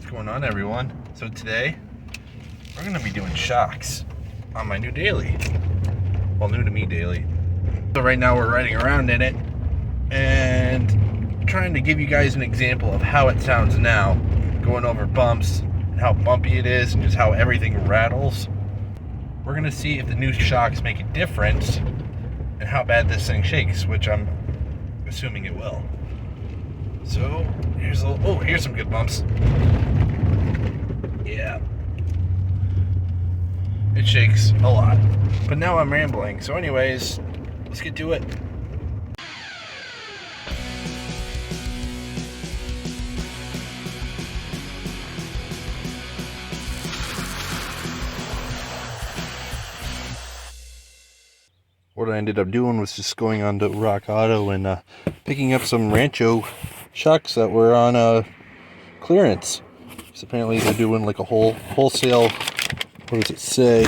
going on, everyone? So today we're going to be doing shocks on my new daily. Well, new to me daily. So right now we're riding around in it and trying to give you guys an example of how it sounds now, going over bumps and how bumpy it is and just how everything rattles. We're going to see if the new shocks make a difference and how bad this thing shakes, which I'm assuming it will. So here's here's some good bumps. Yeah, it shakes a lot. But now I'm rambling. So anyways, let's get to it. What I ended up doing was just going on to Rockauto and picking up some Rancho shocks that were on clearance. So apparently they're doing like a wholesale, what does it say?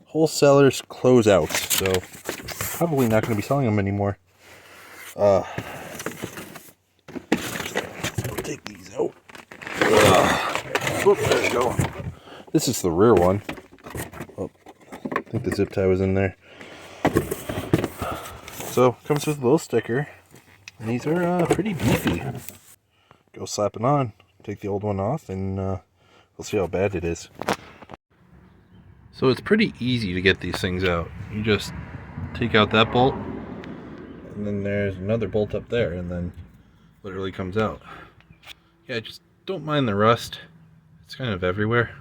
Wholesalers closeout. So probably not going to be selling them anymore. I'll take these out. Oops, there we go. This is the rear one. Oh, I think the zip tie was in there. So comes with a little sticker, and these are pretty beefy. Go slap it on, take the old one off, and we'll see how bad it is. So it's pretty easy to get these things out. You just take out that bolt, and then there's another bolt up there, and then literally comes out. Yeah, just don't mind the rust. It's kind of everywhere.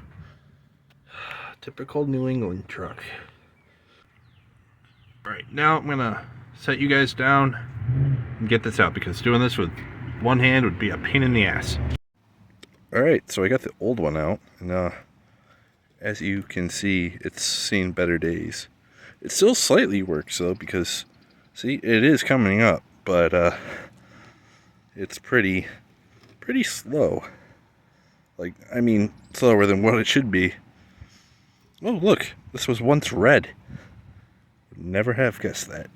Typical New England truck. Alright, now I'm gonna set you guys down and get this out, because doing this with one hand would be a pain in the ass. Alright, so I got the old one out, and as you can see, it's seen better days. It still slightly works though, because see, it is coming up, but it's pretty slow. Like, I mean, slower than what it should be. Oh look, this was once red. Would never have guessed that.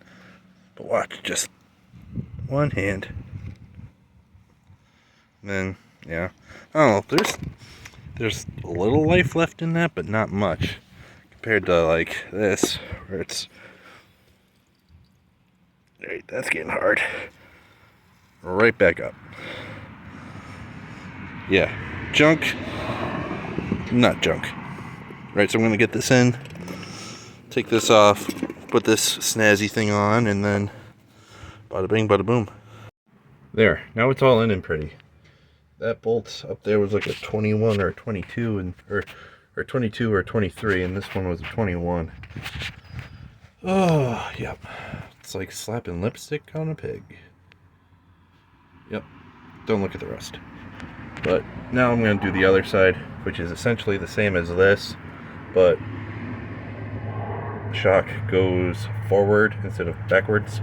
But watch, just one hand. And then, yeah, I don't know, there's a little life left in that, but not much compared to like this, where it's, right, that's getting hard. Right back up. Yeah, junk, not junk. Right, so I'm gonna get this in, take this off, put this snazzy thing on, and then bada bing, bada boom. There, now it's all in and pretty. That bolt up there was like a 21 or a 22, and or 22 or 23, and this one was a 21. Oh, yep. It's like slapping lipstick on a pig. Yep. Don't look at the rust. But now I'm going to do the other side, which is essentially the same as this, but the shock goes forward instead of backwards.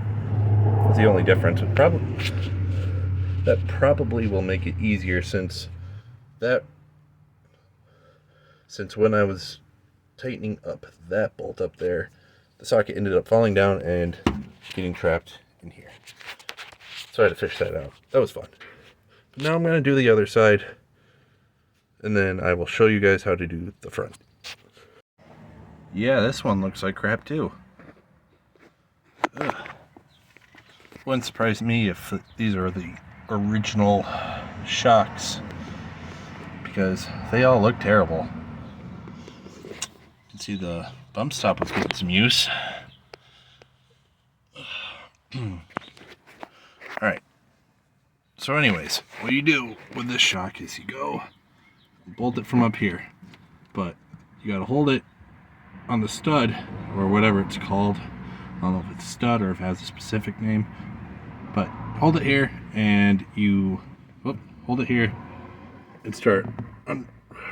That's the only difference. That probably will make it easier, since when I was tightening up that bolt up there, the socket ended up falling down and getting trapped in here. So I had to fish that out. That was fun. But now I'm going to do the other side, and then I will show you guys how to do the front. Yeah, this one looks like crap too. Ugh. Wouldn't surprise me if these are the original shocks, because they all look terrible. You can see the bump stop was getting some use. Alright, so anyways, what you do with this shock is you go bolt it from up here, but you gotta hold it on the stud, or whatever it's called. I don't know if it's stud or if it has a specific name, but hold it here, and you hold it here and start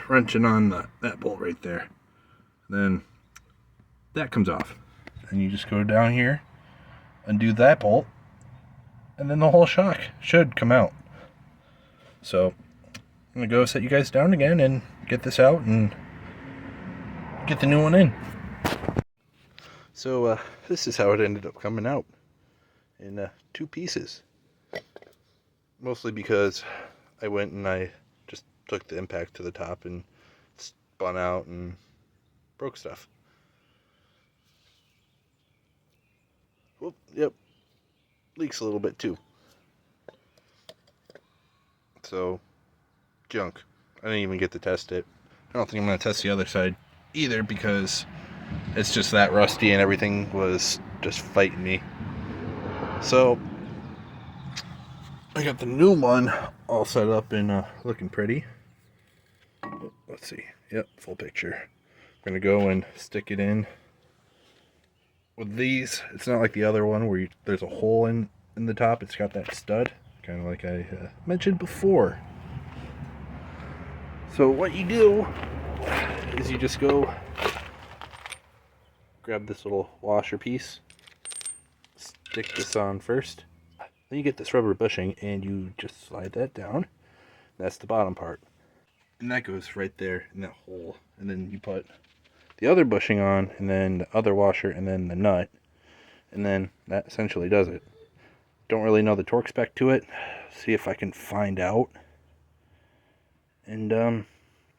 wrenching on that bolt right there. Then that comes off, and you just go down here, undo that bolt, and then the whole shock should come out. So I'm gonna go set you guys down again and get this out and get the new one in. So this is how it ended up coming out, in 2 pieces. Mostly because I went and I just took the impact to the top and spun out and broke stuff. Whoop, yep, leaks a little bit too. So, junk. I didn't even get to test it. I don't think I'm going to test the other side either because it's just that rusty and everything was just fighting me. So, I got the new one all set up and looking pretty. Let's see. Yep, full picture. I'm going to go and stick it in. With these, it's not like the other one where there's a hole in the top. It's got that stud, kind of like I mentioned before. So what you do is you just go grab this little washer piece, stick this on first, then you get this rubber bushing and you just slide that down. That's the bottom part. And that goes right there in that hole. And then you put the other bushing on, and then the other washer, and then the nut. And then that essentially does it. Don't really know the torque spec to it. See if I can find out. And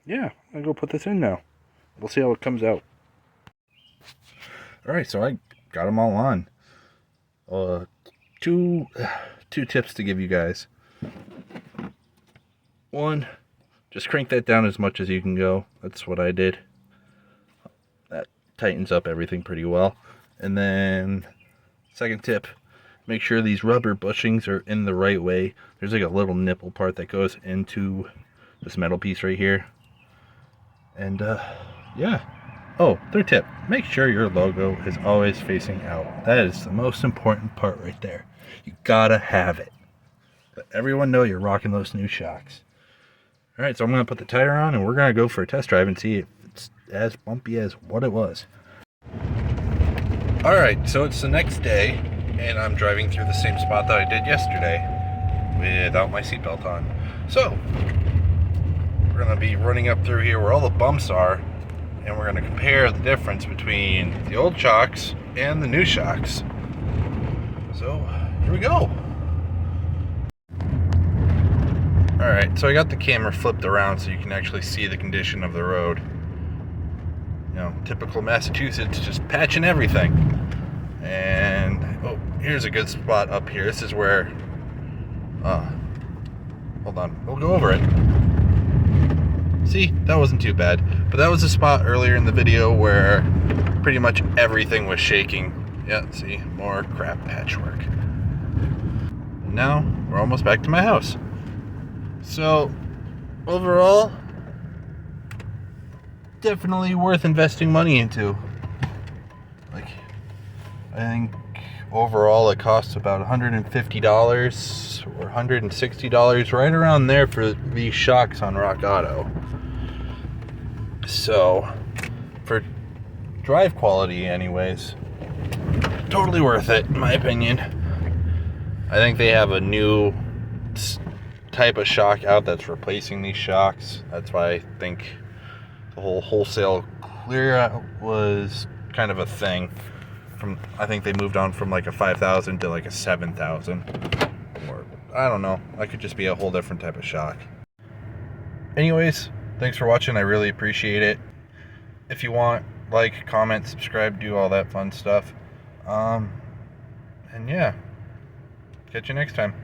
yeah, I'm gonna go put this in now. We'll see how it comes out. Alright, so I got them all on. Two tips to give you guys. One, just crank that down as much as you can go. That's what I did. That tightens up everything pretty well. And then, second tip, make sure these rubber bushings are in the right way. There's like a little nipple part that goes into this metal piece right here. And yeah. Oh, third tip, make sure your logo is always facing out. That is the most important part right there. You gotta have it. Let everyone know you're rocking those new shocks. Alright, so I'm gonna put the tire on and we're gonna go for a test drive and see if it's as bumpy as what it was. Alright, so it's the next day and I'm driving through the same spot that I did yesterday without my seatbelt on. So, we're going to be running up through here where all the bumps are, and we're going to compare the difference between the old shocks and the new shocks. So, here we go. Alright, so I got the camera flipped around so you can actually see the condition of the road. You know, typical Massachusetts, just patching everything. And, oh, here's a good spot up here. This is where, hold on, we'll go over it. See, that wasn't too bad. But that was a spot earlier in the video where pretty much everything was shaking. Yeah, see, more crap patchwork. And now, we're almost back to my house. So, overall, definitely worth investing money into. Like, I think overall it costs about $150 or $160, right around there for these shocks on Rockauto. So, for drive quality anyways, totally worth it in my opinion. I think they have a new type of shock out that's replacing these shocks. That's why I think the whole wholesale clear out was kind of a thing. I think they moved on from like a 5,000 to like a 7,000, or I don't know. I could just be a whole different type of shock. Anyways, thanks for watching. I really appreciate it. If you want, like, comment, subscribe, do all that fun stuff. And yeah, catch you next time.